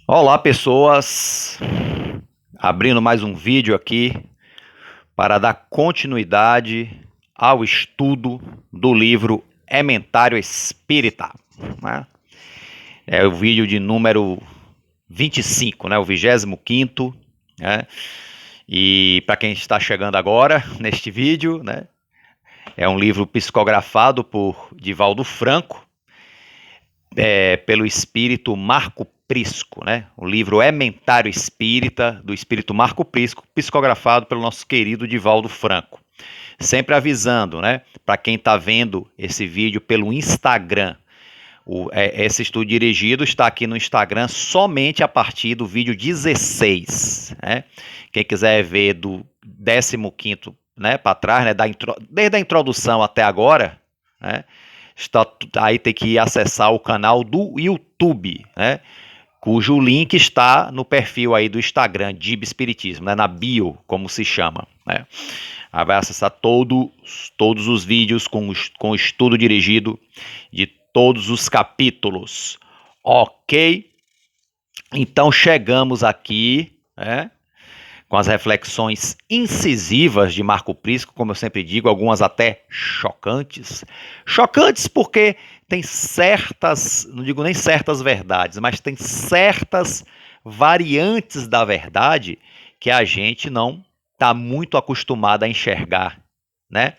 Olá, pessoas! Abrindo mais um vídeo aqui para dar continuidade ao estudo do livro Ementário Espírita, né? É o vídeo de número 25, né? O 25º, né? E para quem está chegando agora neste vídeo, né? É um livro psicografado por Divaldo Franco, pelo espírito Marco Prisco, né? O livro Ementário Espírita, do espírito Marco Prisco, psicografado pelo nosso querido Divaldo Franco. Sempre avisando, né? Para quem está vendo esse vídeo pelo Instagram, esse estudo dirigido está aqui no Instagram somente a partir do vídeo 16, né? Quem quiser ver do 15º, né, para trás, né, desde a introdução até agora, né? Aí tem que acessar o canal do YouTube, né? Cujo link está no perfil aí do Instagram, Dib Espiritismo, né? Na bio, como se chama, né? Aí vai acessar todos os vídeos com estudo dirigido de todos os capítulos, ok? Então chegamos aqui, né, com as reflexões incisivas de Marco Prisco, como eu sempre digo, algumas até chocantes. Chocantes porque tem certas, não digo nem certas verdades, mas tem certas variantes da verdade que a gente não está muito acostumado a enxergar, né?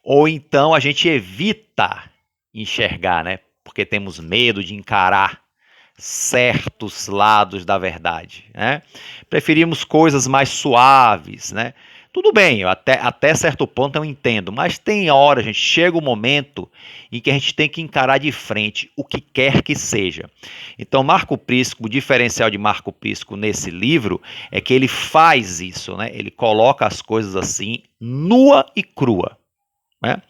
Ou então a gente evita enxergar, né? Porque temos medo de encarar certos lados da verdade, né? Preferimos coisas mais suaves, né? Tudo bem, até certo ponto eu entendo, mas tem hora, gente, chega o momento em que a gente tem que encarar de frente o que quer que seja. Então, Marco Prisco, o diferencial de Marco Prisco nesse livro é que ele faz isso, né? Ele coloca as coisas assim, nua e crua, né?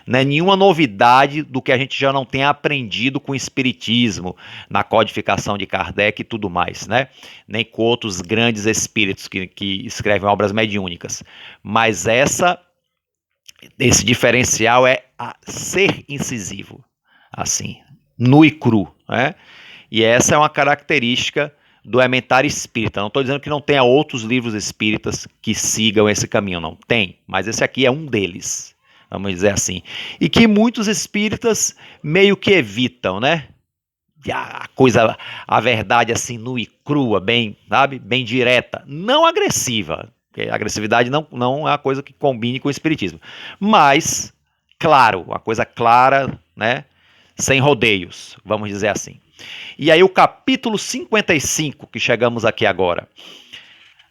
Não é nenhuma novidade do que a gente já não tenha aprendido com o Espiritismo, na codificação de Kardec e tudo mais, né? Nem com outros grandes espíritos que escrevem obras mediúnicas. Mas esse diferencial é ser incisivo, assim, nu e cru, né? E essa é uma característica do Ementário Espírita. Não estou dizendo que não tenha outros livros espíritas que sigam esse caminho, não tem, mas esse aqui é um deles, vamos dizer assim, e que muitos espíritas meio que evitam, né? A verdade assim nua e crua, bem, sabe, bem direta, não agressiva, porque a agressividade não é uma coisa que combine com o espiritismo, mas claro, uma coisa clara, né? Sem rodeios, vamos dizer assim. E aí o capítulo 55 que chegamos aqui agora,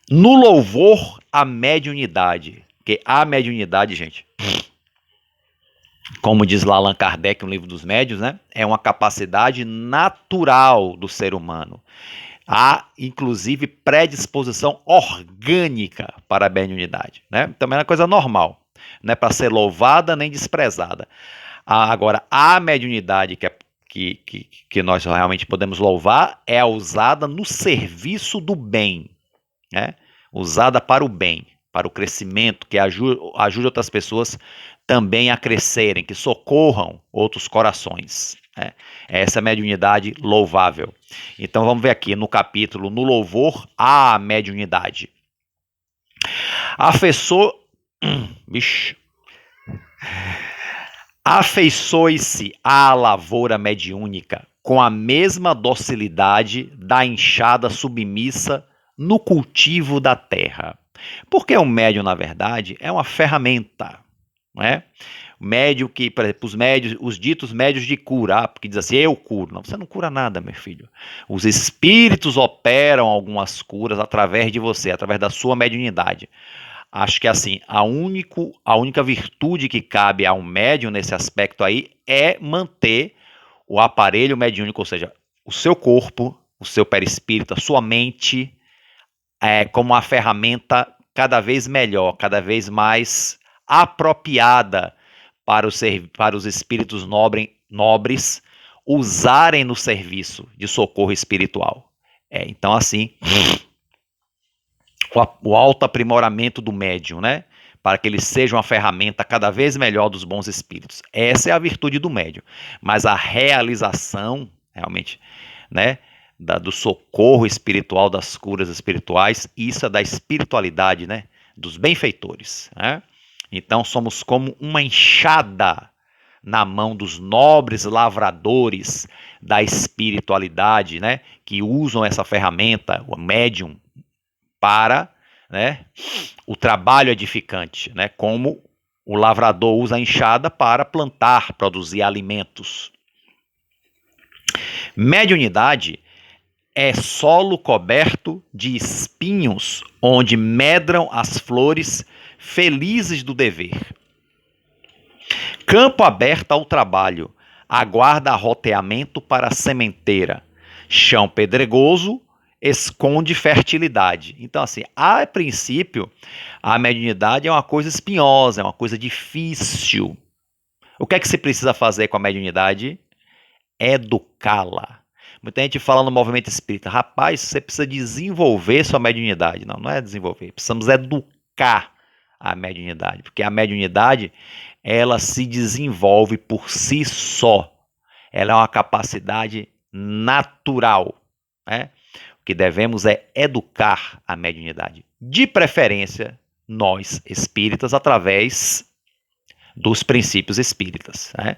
no louvor à mediunidade, porque a mediunidade, gente, como diz lá Allan Kardec no Livro dos Médiuns, né, é uma capacidade natural do ser humano. Há, inclusive, predisposição orgânica para a mediunidade, né? Também é uma coisa normal, não é para ser louvada nem desprezada. Agora, a mediunidade que nós realmente podemos louvar é a usada no serviço do bem, né? Usada para o bem, para o crescimento, que ajude outras pessoas também a crescerem, que socorram outros corações, né? Essa é a mediunidade louvável. Então vamos ver aqui no capítulo, no louvor à mediunidade. Afeiçoe-se à lavoura mediúnica com a mesma docilidade da enxada submissa no cultivo da terra. Porque o médium, na verdade, é uma ferramenta, não é? O médium que, por exemplo, os ditos médios de cura, porque diz assim, eu curo. Não, você não cura nada, meu filho. Os espíritos operam algumas curas através de você, através da sua mediunidade. Acho que assim, a única virtude que cabe a um médium nesse aspecto aí é manter o aparelho mediúnico, ou seja, o seu corpo, o seu perispírito, a sua mente, como uma ferramenta cada vez melhor, cada vez mais apropriada para os espíritos nobres usarem no serviço de socorro espiritual. Então, assim, o autoaprimoramento do médium, né? Para que ele seja uma ferramenta cada vez melhor dos bons espíritos. Essa é a virtude do médium. Mas a realização, realmente, né? do socorro espiritual, das curas espirituais. Isso é da espiritualidade, né? Dos benfeitores, né? Então somos como uma enxada na mão dos nobres lavradores da espiritualidade, né? Que usam essa ferramenta, o médium, para, né, o trabalho edificante, né? Como o lavrador usa a enxada para plantar, produzir alimentos. Mediunidade é solo coberto de espinhos, onde medram as flores felizes do dever. Campo aberto ao trabalho, aguarda arroteamento para a sementeira. Chão pedregoso, esconde fertilidade. Então, assim, a princípio, a mediunidade é uma coisa espinhosa, é uma coisa difícil. O que é que se precisa fazer com a mediunidade? Educá-la. Muita gente fala no movimento espírita, rapaz, você precisa desenvolver sua mediunidade. Não, não é desenvolver, precisamos educar a mediunidade, porque a mediunidade, ela se desenvolve por si só. Ela é uma capacidade natural, né? O que devemos é educar a mediunidade. De preferência, nós espíritas, através dos princípios espíritas, né?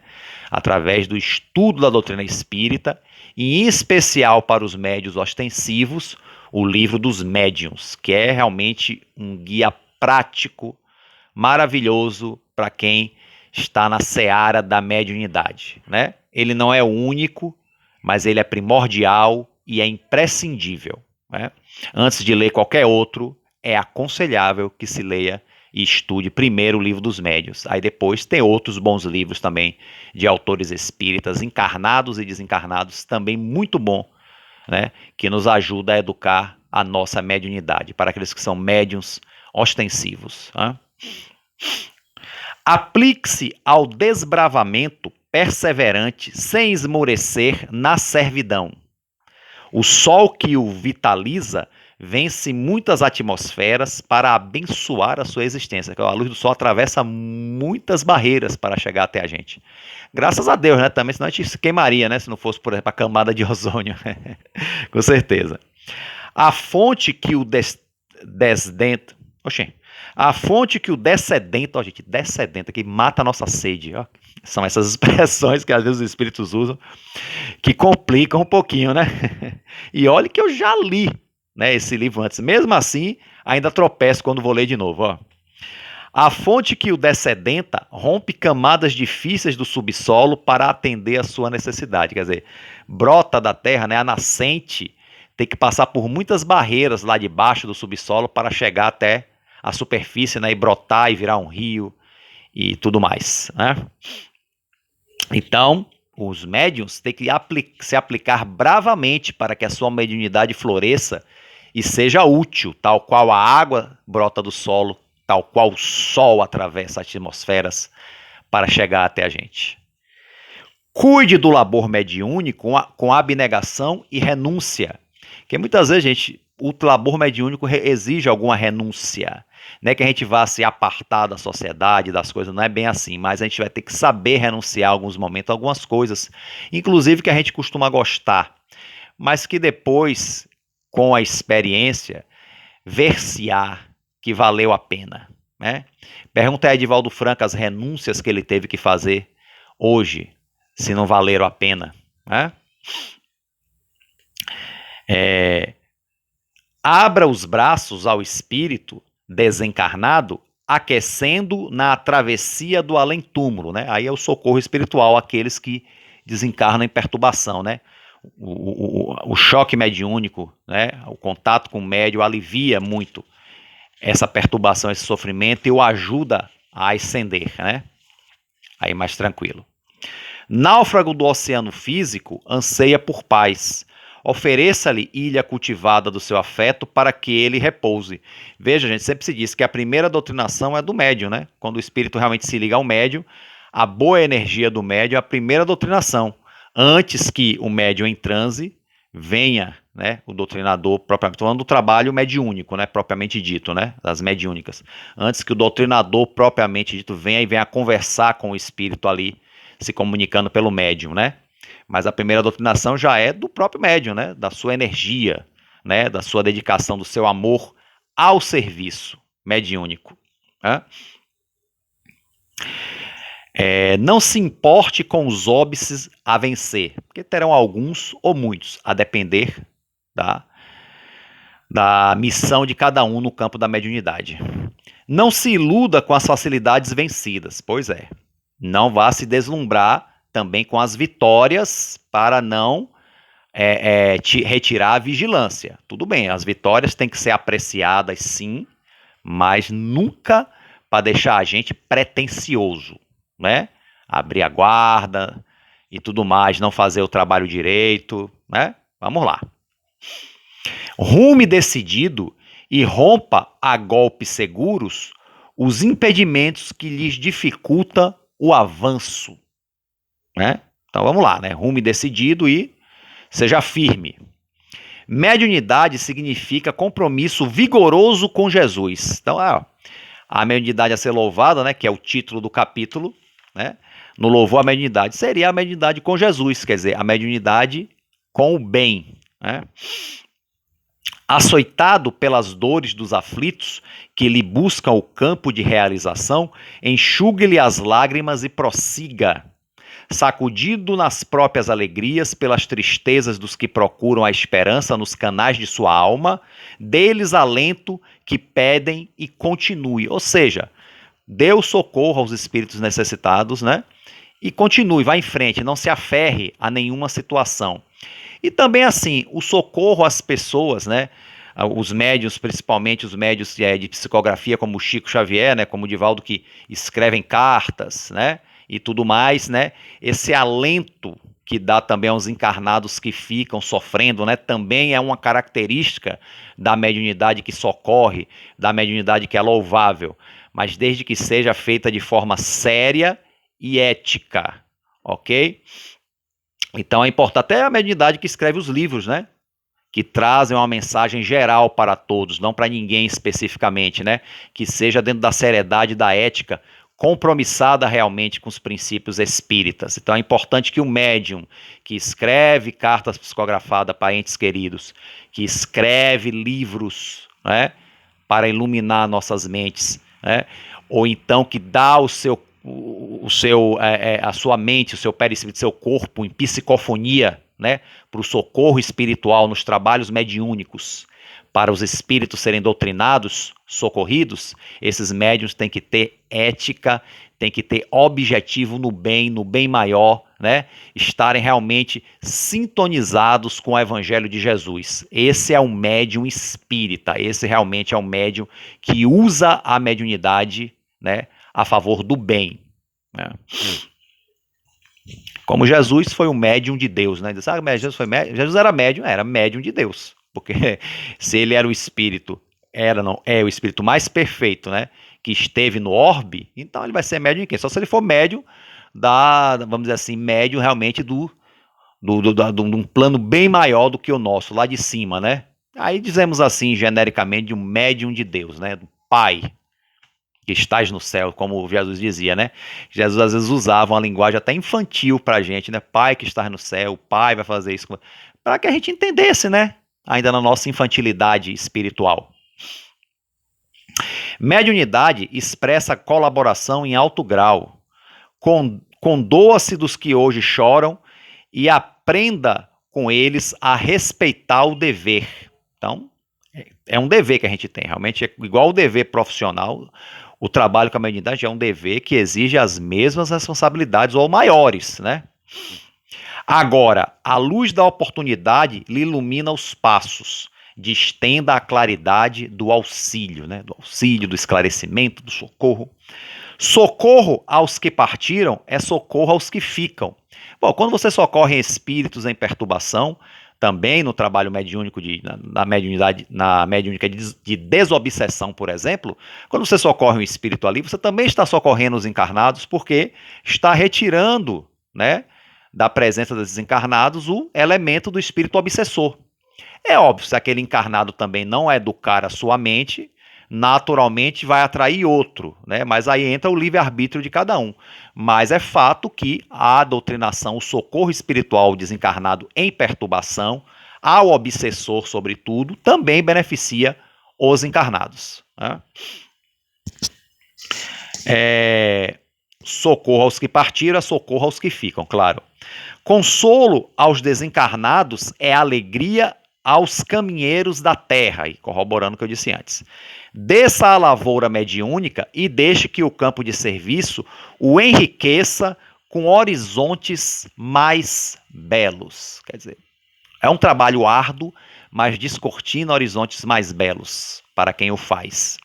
Através do estudo da doutrina espírita, e em especial para os médiuns ostensivos, o livro dos médiuns, que é realmente um guia prático, maravilhoso para quem está na seara da mediunidade, né? Ele não é o único, mas ele é primordial e é imprescindível, né? Antes de ler qualquer outro, é aconselhável que se leia e estude primeiro o livro dos médiuns. Aí depois tem outros bons livros também de autores espíritas, encarnados e desencarnados, também muito bom, né? Que nos ajuda a educar a nossa mediunidade, para aqueles que são médiuns ostensivos, né? Aplique-se ao desbravamento perseverante, sem esmorecer na servidão. O sol que o vitaliza vence muitas atmosferas para abençoar a sua existência. A luz do sol atravessa muitas barreiras para chegar até a gente. Graças a Deus, né? Também, senão a gente se queimaria, né? Se não fosse, por exemplo, a camada de ozônio. Com certeza. A fonte que o desdenta... Oxê. A fonte que o descedenta, ó, gente, descedenta, que mata a nossa sede, ó. São essas expressões que às vezes os espíritos usam, que complicam um pouquinho, né? E olha que eu já li, né, esse livro antes. Mesmo assim, ainda tropeço quando vou ler de novo, ó. A fonte que o descedenta rompe camadas difíceis do subsolo para atender a sua necessidade. Quer dizer, brota da terra, né, a nascente tem que passar por muitas barreiras lá debaixo do subsolo para chegar até a superfície, né, e brotar e virar um rio e tudo mais, né? Então, os médiuns têm que se aplicar bravamente para que a sua mediunidade floresça e seja útil, tal qual a água brota do solo, tal qual o sol atravessa as atmosferas para chegar até a gente. Cuide do labor mediúnico com abnegação e renúncia, porque muitas vezes, gente, o labor mediúnico exige alguma renúncia. Não é que a gente vá se apartar da sociedade, das coisas, não é bem assim, mas a gente vai ter que saber renunciar em alguns momentos, algumas coisas, inclusive que a gente costuma gostar, mas que depois, com a experiência, ver-se-á que valeu a pena, né? Pergunta a Edivaldo Franco as renúncias que ele teve que fazer hoje, se não valeram a pena, né? Abra os braços ao espírito desencarnado, aquecendo na travessia do além-túmulo, né? Aí é o socorro espiritual àqueles que desencarnam em perturbação, né? O choque mediúnico, né? O contato com o médium alivia muito essa perturbação, esse sofrimento e o ajuda a ascender, né? Aí mais tranquilo. Náufrago do oceano físico anseia por paz. Ofereça-lhe ilha cultivada do seu afeto para que ele repouse. Veja, gente, sempre se diz que a primeira doutrinação é do médium, né? Quando o espírito realmente se liga ao médium, a boa energia do médium é a primeira doutrinação. Antes que o médium em transe venha, né, o doutrinador, propriamente falando do trabalho mediúnico, né, propriamente dito, né, das mediúnicas. Antes que o doutrinador propriamente dito venha conversar com o espírito ali, se comunicando pelo médium, né? Mas a primeira doutrinação já é do próprio médium, né? Da sua energia, né? Da sua dedicação, do seu amor ao serviço mediúnico. Né? Não se importe com os óbices a vencer, porque terão alguns ou muitos, a depender da missão de cada um no campo da mediunidade. Não se iluda com as facilidades vencidas, pois é. Não vá se deslumbrar também com as vitórias para não retirar a vigilância. Tudo bem, as vitórias têm que ser apreciadas sim, mas nunca para deixar a gente pretensioso, né? Abrir a guarda e tudo mais, não fazer o trabalho direito, né? Vamos lá. Rume decidido e rompa a golpes seguros os impedimentos que lhes dificulta o avanço, né? Então vamos lá, né? Rume decidido e seja firme. Mediunidade significa compromisso vigoroso com Jesus. Então, a mediunidade a ser louvada, né, que é o título do capítulo, né, no louvor à mediunidade, seria a mediunidade com Jesus, quer dizer, a mediunidade com o bem. Né? Açoitado pelas dores dos aflitos que lhe buscam o campo de realização, enxugue-lhe as lágrimas e prossiga. Sacudido nas próprias alegrias pelas tristezas dos que procuram a esperança nos canais de sua alma, dê-lhes alento que pedem e continue. Ou seja, dê o socorro aos espíritos necessitados, né? E continue, vá em frente, não se aferre a nenhuma situação. E também assim, o socorro às pessoas, né? Os médiuns, principalmente os médiuns de psicografia, como o Chico Xavier, né? Como o Divaldo, que escrevem cartas, né? E tudo mais, né? Esse alento que dá também aos encarnados que ficam sofrendo, né? Também é uma característica da mediunidade que socorre, da mediunidade que é louvável, mas desde que seja feita de forma séria e ética, ok? Então é importante, até a mediunidade que escreve os livros, né? Que trazem uma mensagem geral para todos, não para ninguém especificamente, né? Que seja dentro da seriedade, da ética, compromissada realmente com os princípios espíritas. Então é importante que o médium que escreve cartas psicografadas para entes queridos, que escreve livros, né, para iluminar nossas mentes, né, ou então que dá a sua mente, o seu perispírito, seu corpo em psicofonia, né, para o socorro espiritual nos trabalhos mediúnicos, para os espíritos serem doutrinados, socorridos, esses médiuns têm que ter ética, têm que ter objetivo no bem maior, né? Estarem realmente sintonizados com o Evangelho de Jesus. Esse é um médium espírita, esse realmente é um médium que usa a mediunidade, né, a favor do bem. Né? Como Jesus foi um médium de Deus, né? Jesus era médium de Deus. Porque se ele era o espírito, é o espírito mais perfeito, né? Que esteve no orbe, então ele vai ser médium de quem? Só se ele for médium vamos dizer assim, médium realmente de um plano bem maior do que o nosso, lá de cima, né? Aí dizemos assim, genericamente, de um médium de Deus, né? Do Pai, que estás no céu, como Jesus dizia, né? Jesus às vezes usava uma linguagem até infantil pra gente, né? Pai que estás no céu, o Pai vai fazer isso, para que a gente entendesse, né? Ainda na nossa infantilidade espiritual. Mediunidade expressa colaboração em alto grau. Condoa-se dos que hoje choram e aprenda com eles a respeitar o dever. Então, é um dever que a gente tem, realmente é igual o dever profissional. O trabalho com a mediunidade é um dever que exige as mesmas responsabilidades ou maiores, né? Agora, a luz da oportunidade lhe ilumina os passos, distenda a claridade do auxílio, né? Do auxílio, do esclarecimento, do socorro. Socorro aos que partiram é socorro aos que ficam. Bom, quando você socorre espíritos em perturbação, também no trabalho mediúnico na mediúnica de desobsessão, por exemplo, quando você socorre um espírito ali, você também está socorrendo os encarnados, porque está retirando, né, da presença desses encarnados o elemento do espírito obsessor. É óbvio, se aquele encarnado também não educar a sua mente, naturalmente vai atrair outro, né? Mas aí entra o livre-arbítrio de cada um. Mas é fato que a doutrinação, o socorro espiritual desencarnado em perturbação, ao obsessor, sobretudo, também beneficia os encarnados, né? Socorro aos que partiram, socorro aos que ficam, claro. Consolo aos desencarnados é alegria aos caminheiros da terra, e corroborando o que eu disse antes. Desça a lavoura mediúnica e deixe que o campo de serviço o enriqueça com horizontes mais belos. Quer dizer, é um trabalho árduo, mas descortina horizontes mais belos para quem o faz.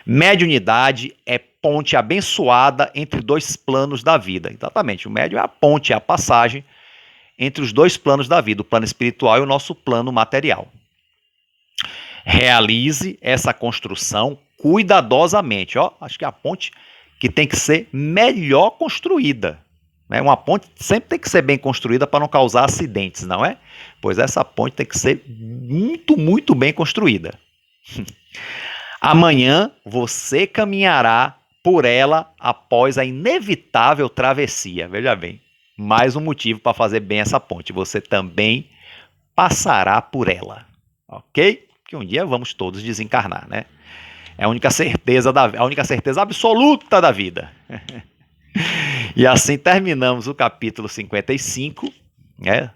Mediunidade é ponte abençoada entre dois planos da vida. Exatamente, o médium é a ponte, é a passagem entre os dois planos da vida, o plano espiritual e o nosso plano material. Realize essa construção cuidadosamente. Ó, acho que é a ponte que tem que ser melhor construída. Né? Uma ponte sempre tem que ser bem construída para não causar acidentes, não é? Pois essa ponte tem que ser muito, muito bem construída. Amanhã você caminhará por ela após a inevitável travessia. Veja bem, mais um motivo para fazer bem essa ponte. Você também passará por ela, ok? Que um dia vamos todos desencarnar, né? É a única certeza absoluta da vida. E assim terminamos o capítulo 55, né?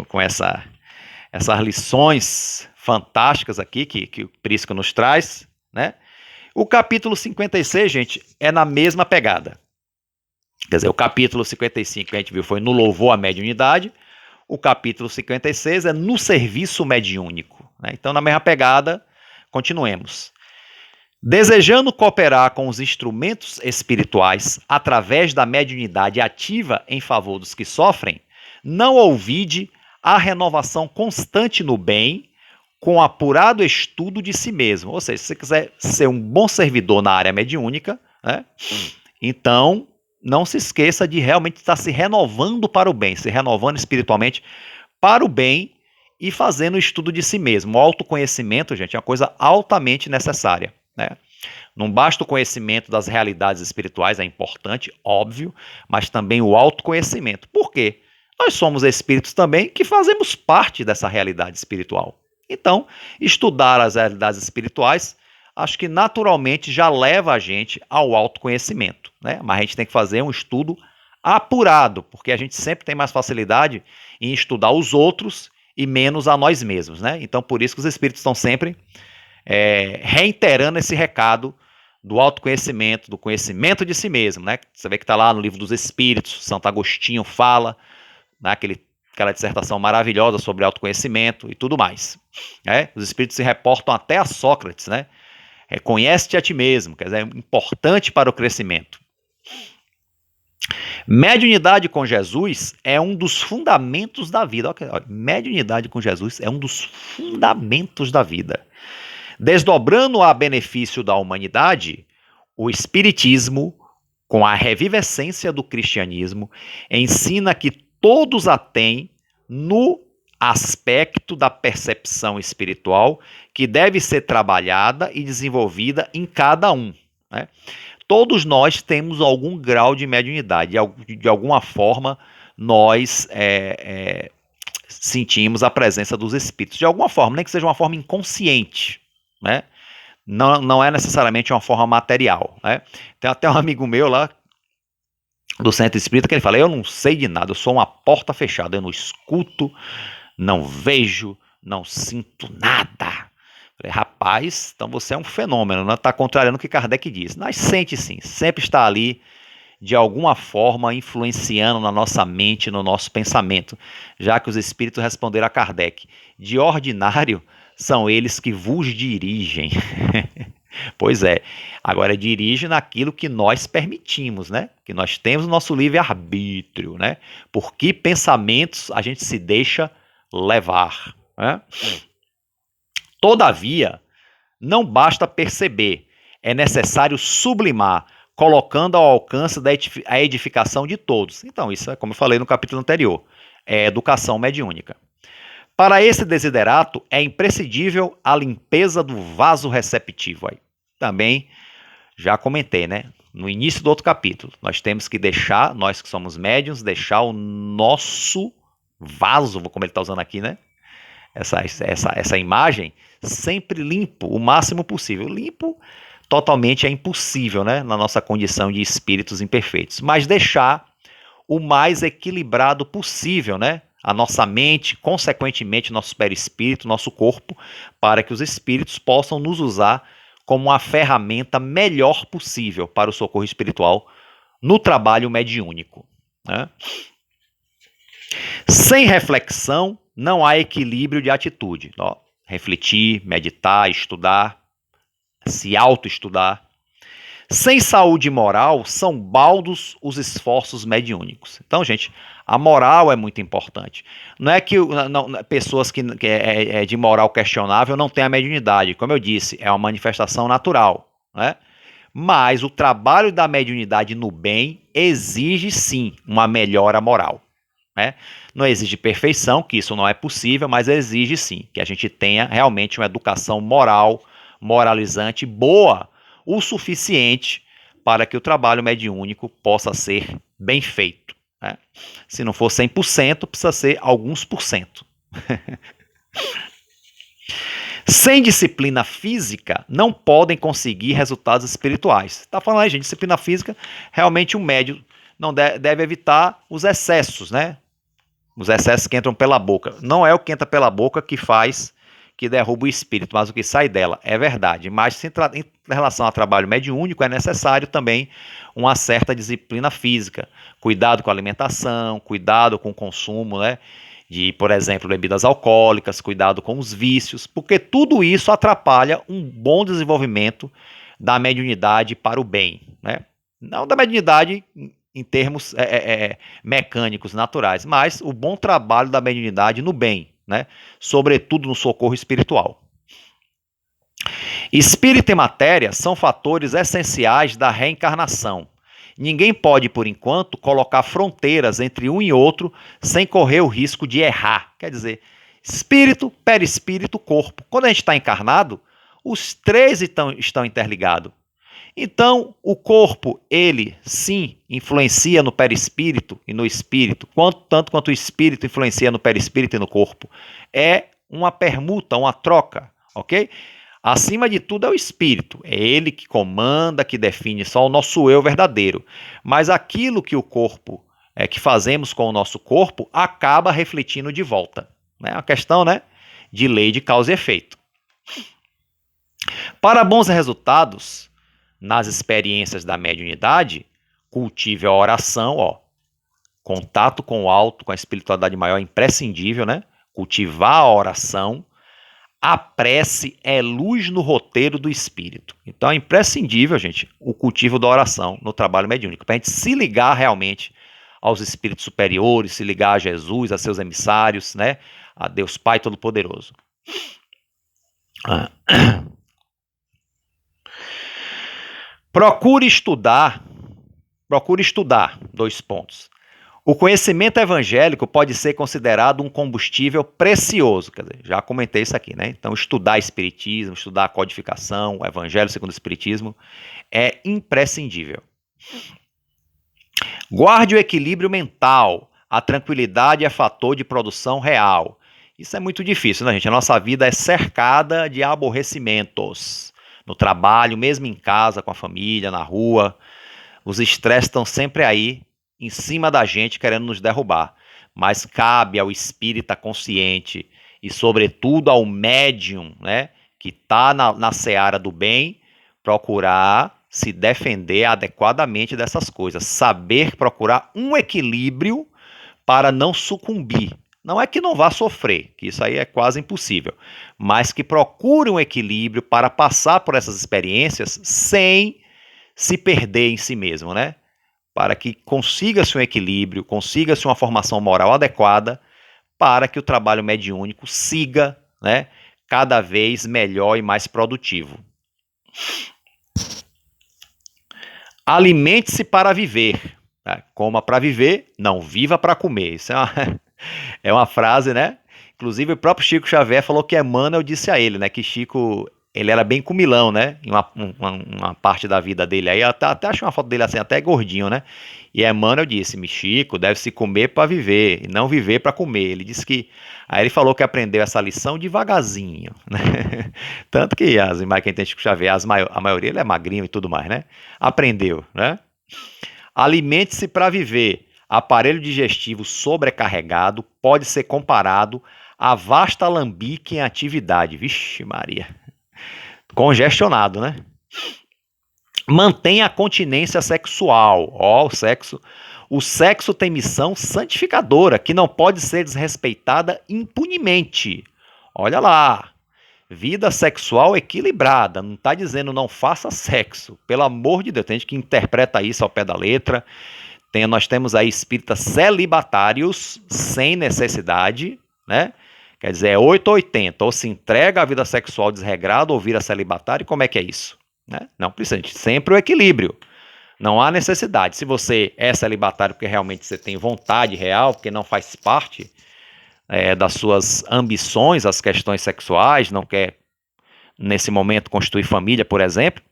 Com essas lições fantásticas aqui que o Prisco nos traz, né? O capítulo 56, gente, é na mesma pegada. Quer dizer, o capítulo 55 que a gente viu foi no louvor à mediunidade, o capítulo 56 é no serviço mediúnico, né? Então, na mesma pegada, continuemos. Desejando cooperar com os instrumentos espirituais através da mediunidade ativa em favor dos que sofrem, não ouvide a renovação constante no bem, com apurado estudo de si mesmo. Ou seja, se você quiser ser um bom servidor na área mediúnica, né, então não se esqueça de realmente estar se renovando para o bem, se renovando espiritualmente para o bem e fazendo o estudo de si mesmo. O autoconhecimento, gente, é uma coisa altamente necessária, né? Não basta o conhecimento das realidades espirituais, é importante, óbvio, mas também o autoconhecimento. Por quê? Nós somos espíritos também que fazemos parte dessa realidade espiritual. Então, estudar as realidades espirituais, acho que naturalmente já leva a gente ao autoconhecimento, né? Mas a gente tem que fazer um estudo apurado, porque a gente sempre tem mais facilidade em estudar os outros e menos a nós mesmos, né? Então, por isso que os espíritos estão sempre reiterando esse recado do autoconhecimento, do conhecimento de si mesmo, né? Você vê que está lá no Livro dos Espíritos, Santo Agostinho fala, né, aquela dissertação maravilhosa sobre autoconhecimento e tudo mais, né? Os espíritos se reportam até a Sócrates, né? Conhece-te a ti mesmo, quer dizer, é importante para o crescimento. Mediunidade com Jesus é um dos fundamentos da vida. Mediunidade com Jesus é um dos fundamentos da vida. Desdobrando a benefício da humanidade, o Espiritismo, com a revivescência do cristianismo, ensina que todos a têm no aspecto da percepção espiritual que deve ser trabalhada e desenvolvida em cada um, né? Todos nós temos algum grau de mediunidade, de alguma forma nós sentimos a presença dos espíritos, de alguma forma, nem que seja uma forma inconsciente, né? Não é necessariamente uma forma material, né? Tem até um amigo meu lá do Centro Espírita que ele fala: eu não sei de nada, eu sou uma porta fechada, eu não escuto, não vejo, não sinto nada. Falei: rapaz, então você é um fenômeno, não está contrariando o que Kardec diz. Mas sente sim, sempre está ali de alguma forma influenciando na nossa mente, no nosso pensamento, já que os espíritos responderam a Kardec: de ordinário são eles que vos dirigem. Pois é, agora dirige naquilo que nós permitimos, né? Que nós temos o nosso livre-arbítrio, né? Por que pensamentos a gente se deixa levar, né? Todavia, não basta perceber, é necessário sublimar, colocando ao alcance a edificação de todos. Então, isso é como eu falei no capítulo anterior, é educação mediúnica. Para esse desiderato, é imprescindível a limpeza do vaso receptivo. Aí. Também já comentei, né? No início do outro capítulo, nós temos que deixar, nós que somos médiuns, deixar o nosso vaso, como ele está usando aqui, né? Essa imagem, sempre limpo, o máximo possível. Limpo totalmente é impossível, né? Na nossa condição de espíritos imperfeitos. Mas deixar o mais equilibrado possível, né? A nossa mente, consequentemente, nosso perispírito, nosso corpo, para que os espíritos possam nos usar como uma ferramenta melhor possível para o socorro espiritual no trabalho mediúnico. Né? Sem reflexão, não há equilíbrio de atitude. Ó, refletir, meditar, estudar, se autoestudar. Sem saúde moral, são baldos os esforços mediúnicos. Então, gente, a moral é muito importante. Não é que pessoas que é de moral questionável não têm a mediunidade. Como eu disse, é uma manifestação natural. Né? Mas o trabalho da mediunidade no bem exige, sim, uma melhora moral. Né? Não exige perfeição, que isso não é possível, mas exige, sim, que a gente tenha realmente uma educação moral, moralizante, boa, o suficiente para que o trabalho mediúnico possa ser bem feito. Né? Se não for 100%, precisa ser alguns por cento. Sem disciplina física, não podem conseguir resultados espirituais. Está falando aí, gente, disciplina física, realmente o médium não deve evitar os excessos, né? Os excessos que entram pela boca. Não é o que entra pela boca que derruba o espírito, mas o que sai dela. É verdade. Mas em relação ao trabalho mediúnico, é necessário também uma certa disciplina física. Cuidado com a alimentação, cuidado com o consumo, né? De, por exemplo, bebidas alcoólicas, cuidado com os vícios, porque tudo isso atrapalha um bom desenvolvimento da mediunidade para o bem. Né? Não da mediunidade em termos mecânicos, naturais, mas o bom trabalho da mediunidade no bem, né? Sobretudo no socorro espiritual. Espírito e matéria são fatores essenciais da reencarnação. Ninguém pode, por enquanto, colocar fronteiras entre um e outro sem correr o risco de errar. Quer dizer, espírito, perispírito, corpo. Quando a gente está encarnado, os três estão interligados. Então, o corpo, ele, sim, influencia no perispírito e no espírito, tanto quanto o espírito influencia no perispírito e no corpo. É uma permuta, uma troca, ok? Acima de tudo é o espírito, é ele que comanda, que define só o nosso eu verdadeiro. Mas aquilo que o corpo, que fazemos com o nosso corpo, acaba refletindo de volta. É uma questão, né, de lei de causa e efeito. Para bons resultados nas experiências da mediunidade, cultive a oração, ó. Contato com o alto, com a espiritualidade maior é imprescindível, né? Cultivar a oração. A prece é luz no roteiro do espírito. Então é imprescindível, gente, o cultivo da oração no trabalho mediúnico, para a gente se ligar realmente aos espíritos superiores, se ligar a Jesus, a seus emissários, né? A Deus Pai Todo-Poderoso. Procure estudar, 2 pontos. O conhecimento evangélico pode ser considerado um combustível precioso, quer dizer, já comentei isso aqui, né? Então, estudar espiritismo, estudar a codificação, o evangelho segundo o espiritismo, é imprescindível. Guarde o equilíbrio mental, a tranquilidade é fator de produção real. Isso é muito difícil, né, gente? A nossa vida é cercada de aborrecimentos. No trabalho, mesmo em casa, com a família, na rua, os estresses estão sempre aí, em cima da gente, querendo nos derrubar. Mas cabe ao espírita consciente e, sobretudo, ao médium, né, que está na seara do bem, procurar se defender adequadamente dessas coisas. Saber procurar um equilíbrio para não sucumbir. Não é que não vá sofrer, que isso aí é quase impossível, mas que procure um equilíbrio para passar por essas experiências sem se perder em si mesmo, né? Para que consiga-se um equilíbrio, consiga-se uma formação moral adequada para que o trabalho mediúnico siga, né, cada vez melhor e mais produtivo. Alimente-se para viver. Coma para viver, não viva para comer. Isso é uma frase, né, Inclusive, o próprio Chico Xavier falou que Emmanuel disse a ele, né, que Chico, ele era bem comilão, né, em uma parte da vida dele. Aí até achei uma foto dele assim, até gordinho, né? E Emmanuel disse: Chico, deve-se comer para viver, e não viver para comer. Ele disse que. Aí ele falou que aprendeu essa lição devagarzinho, né? Tanto que as imagens que a gente tem de Chico Xavier, a maioria ele é magrinho e tudo mais, né? Aprendeu, né? Alimente-se para viver. Aparelho digestivo sobrecarregado pode ser comparado a vasta alambique em atividade. Vixe Maria. Congestionado, né? Mantenha a continência sexual. Ó, o sexo. O sexo tem missão santificadora, que não pode ser desrespeitada impunemente. Olha lá. Vida sexual equilibrada. Não está dizendo não faça sexo. Pelo amor de Deus. Tem gente que interpreta isso ao pé da letra. Nós temos aí espíritas celibatários sem necessidade, né? Quer dizer, é 8 ou 80. Ou se entrega à vida sexual desregrada ou vira celibatário. Como é que é isso? Né? Não precisa. Sempre o equilíbrio. Não há necessidade. Se você é celibatário porque realmente você tem vontade real, porque não faz parte das suas ambições, as questões sexuais, não quer, nesse momento, constituir família, por exemplo,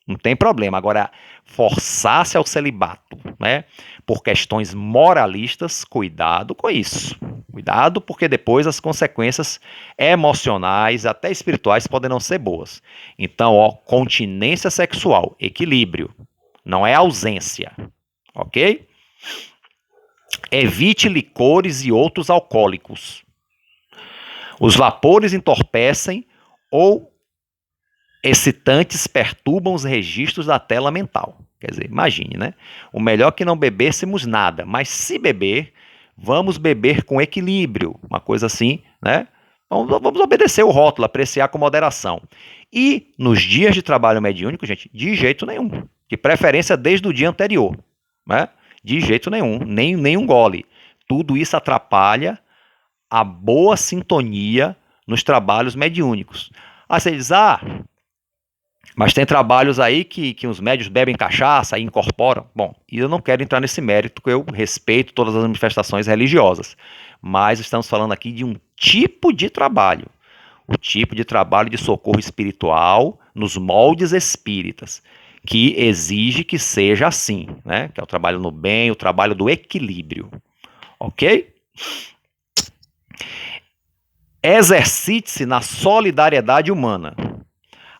não tem problema. Agora, forçar-se ao celibato, né, por questões moralistas, cuidado com isso. Cuidado, porque depois as consequências emocionais, até espirituais, podem não ser boas. Então, ó, continência sexual, equilíbrio, não é ausência, ok? Evite licores e outros alcoólicos. Os vapores entorpecem ou excitantes perturbam os registros da tela mental. Quer dizer, imagine, né? O melhor é que não bebêssemos nada, mas se beber, vamos beber com equilíbrio, uma coisa assim, né? Vamos obedecer o rótulo, apreciar com moderação. E nos dias de trabalho mediúnico, gente, de jeito nenhum. De preferência desde o dia anterior, né? De jeito nenhum, nenhum gole. Tudo isso atrapalha a boa sintonia nos trabalhos mediúnicos. Aí você diz, mas tem trabalhos aí que os médios bebem cachaça e incorporam. Bom, e eu não quero entrar nesse mérito, porque eu respeito todas as manifestações religiosas. Mas estamos falando aqui de um tipo de trabalho. O tipo de trabalho de socorro espiritual nos moldes espíritas, que exige que seja assim, né? Que é o trabalho no bem, o trabalho do equilíbrio. Ok? Exercite-se na solidariedade humana.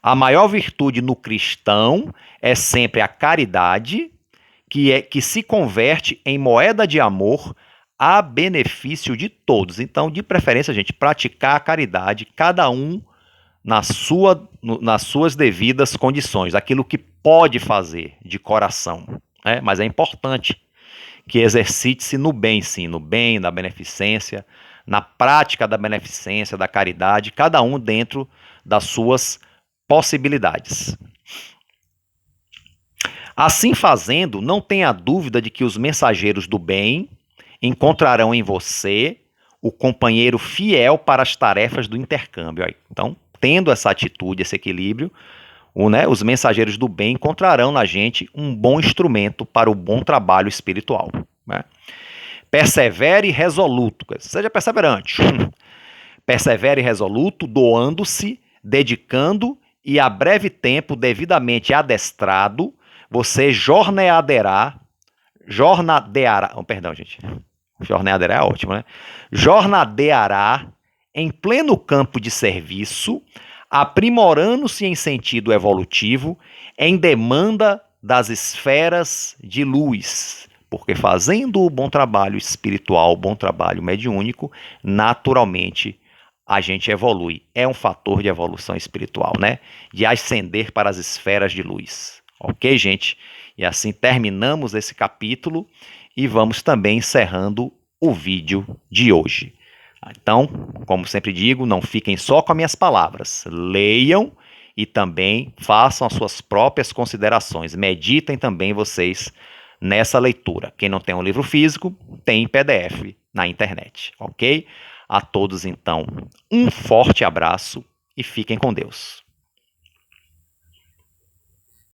A maior virtude no cristão é sempre a caridade, que se converte em moeda de amor a benefício de todos. Então, de preferência, gente, praticar a caridade, cada um nas suas devidas condições, aquilo que pode fazer de coração, né? Mas é importante que exercite-se no bem, sim, no bem, na beneficência, na prática da beneficência, da caridade, cada um dentro das suas possibilidades. Assim fazendo, não tenha dúvida de que os mensageiros do bem encontrarão em você o companheiro fiel para as tarefas do intercâmbio. Então, tendo essa atitude, esse equilíbrio, os mensageiros do bem encontrarão na gente um bom instrumento para o bom trabalho espiritual. Né? Persevere resoluto, seja perseverante. Persevere resoluto, doando-se, dedicando e a breve tempo devidamente adestrado, você jornadeará, jornadeará é ótimo, né? Jornadeará em pleno campo de serviço, aprimorando-se em sentido evolutivo, em demanda das esferas de luz, porque fazendo o bom trabalho espiritual, o bom trabalho mediúnico, naturalmente a gente evolui. É um fator de evolução espiritual, né? De ascender para as esferas de luz. Ok, gente? E assim terminamos esse capítulo e vamos também encerrando o vídeo de hoje. Então, como sempre digo, não fiquem só com as minhas palavras. Leiam e também façam as suas próprias considerações. Meditem também vocês nessa leitura. Quem não tem um livro físico, tem em PDF na internet, ok? A todos, então, um forte abraço e fiquem com Deus.